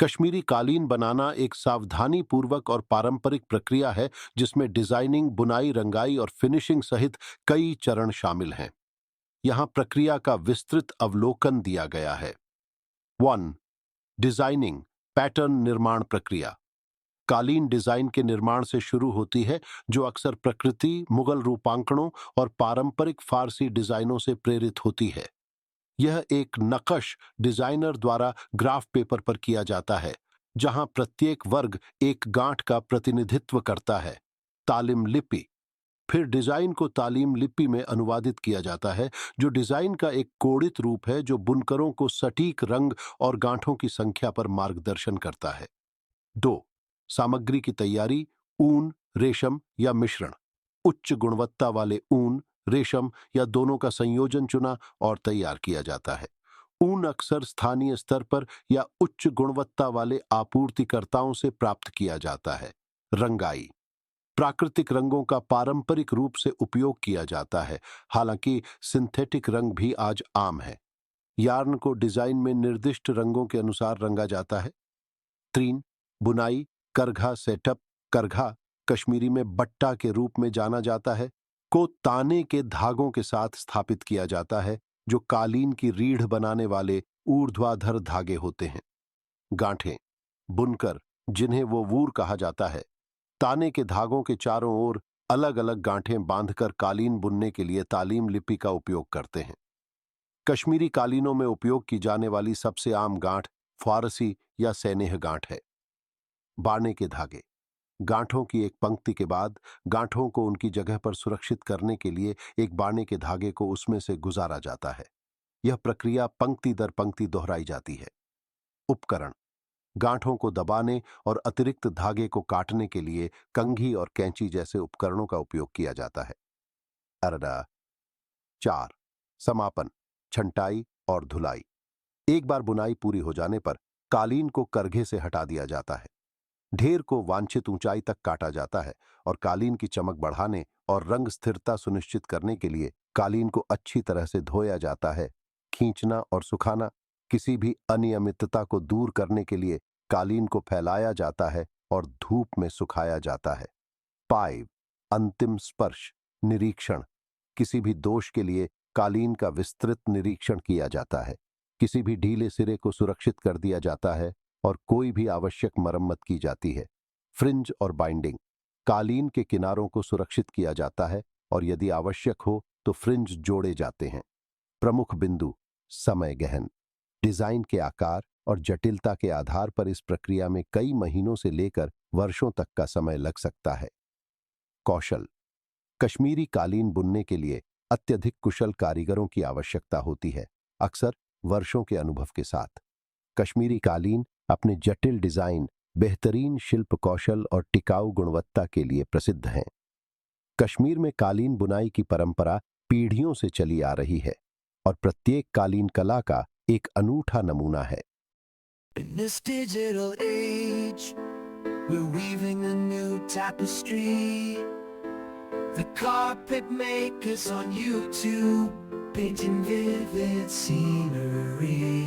कश्मीरी कालीन बनाना एक सावधानी पूर्वक और पारंपरिक प्रक्रिया है जिसमें डिजाइनिंग, बुनाई, रंगाई और फिनिशिंग सहित कई चरण शामिल हैं। यहाँ प्रक्रिया का विस्तृत अवलोकन दिया गया है। 1. डिजाइनिंग, पैटर्न निर्माण प्रक्रिया। कालीन डिजाइन के निर्माण से शुरू होती है, जो अक्सर प्रकृति, मुगल रूपांकणों और पारंपरिक फारसी डिजाइनों से प्रेरित होती है। यह एक नक्श डिजाइनर द्वारा ग्राफ पेपर पर किया जाता है, जहां प्रत्येक वर्ग एक गांठ का प्रतिनिधित्व करता है। तालीम लिपि। फिर डिजाइन को तालीम लिपि में अनुवादित किया जाता है, जो डिजाइन का एक कोडित रूप है जो बुनकरों को सटीक रंग और गांठों की संख्या पर मार्गदर्शन करता है। 2. सामग्री की तैयारी, ऊन, रेशम या मिश्रण। उच्च गुणवत्ता वाले ऊन, रेशम या दोनों का संयोजन चुना और तैयार किया जाता है। ऊन अक्सर स्थानीय स्तर पर या उच्च गुणवत्ता वाले आपूर्तिकर्ताओं से प्राप्त किया जाता है। रंगाई। प्राकृतिक रंगों का पारंपरिक रूप से उपयोग किया जाता है, हालांकि सिंथेटिक रंग भी आज आम है। यार्न को डिजाइन में निर्दिष्ट रंगों के अनुसार रंगा जाता है। 3. बुनाई, करघा सेटअप। करघा, कश्मीरी में बट्टा के रूप में जाना जाता है, को ताने के धागों के साथ स्थापित किया जाता है, जो कालीन की रीढ़ बनाने वाले ऊर्ध्वाधर धागे होते हैं। गांठें, बुनकर, जिन्हें वो वूर कहा जाता है, ताने के धागों के चारों ओर अलग अलग गांठें बांधकर कालीन बुनने के लिए तालीम लिपि का उपयोग करते हैं। कश्मीरी कालीनों में उपयोग की जाने वाली सबसे आम गांठ फारसी या सैनेह गांठ है। बाड़ने के धागे। गांठों की एक पंक्ति के बाद गांठों को उनकी जगह पर सुरक्षित करने के लिए एक बाड़ने के धागे को उसमें से गुजारा जाता है। यह प्रक्रिया पंक्ति दर पंक्ति दोहराई जाती है। उपकरण। गांठों को दबाने और अतिरिक्त धागे को काटने के लिए कंघी और कैंची जैसे उपकरणों का उपयोग किया जाता है। 4. समापन, छंटाई और धुलाई। एक बार बुनाई पूरी हो जाने पर कालीन को करघे से हटा दिया जाता है। ढेर को वांछित ऊंचाई तक काटा जाता है और कालीन की चमक बढ़ाने और रंग स्थिरता सुनिश्चित करने के लिए कालीन को अच्छी तरह से धोया जाता है। खींचना और सुखाना। किसी भी अनियमितता को दूर करने के लिए कालीन को फैलाया जाता है और धूप में सुखाया जाता है। 5. अंतिम स्पर्श, निरीक्षण। किसी भी दोष के लिए कालीन का विस्तृत निरीक्षण किया जाता है। किसी भी ढीले सिरे को सुरक्षित कर दिया जाता है और कोई भी आवश्यक मरम्मत की जाती है। फ्रिंज और बाइंडिंग। कालीन के किनारों को सुरक्षित किया जाता है और यदि आवश्यक हो तो फ्रिंज जोड़े जाते हैं। प्रमुख बिंदु, समय गहन। डिजाइन के आकार और जटिलता के आधार पर इस प्रक्रिया में कई महीनों से लेकर वर्षों तक का समय लग सकता है। कौशल। कश्मीरी कालीन बुनने के लिए अत्यधिक कुशल कारीगरों की आवश्यकता होती है, अक्सर वर्षों के अनुभव के साथ। कश्मीरी कालीन अपने जटिल डिजाइन, बेहतरीन शिल्प कौशल और टिकाऊ गुणवत्ता के लिए प्रसिद्ध हैं। कश्मीर में कालीन बुनाई की परंपरा पीढ़ियों से चली आ रही है और प्रत्येक कालीन कला का एक अनूठा नमूना है। In this digital age, we're weaving a new tapestry. The carpet makers on YouTube, painting vivid scenery.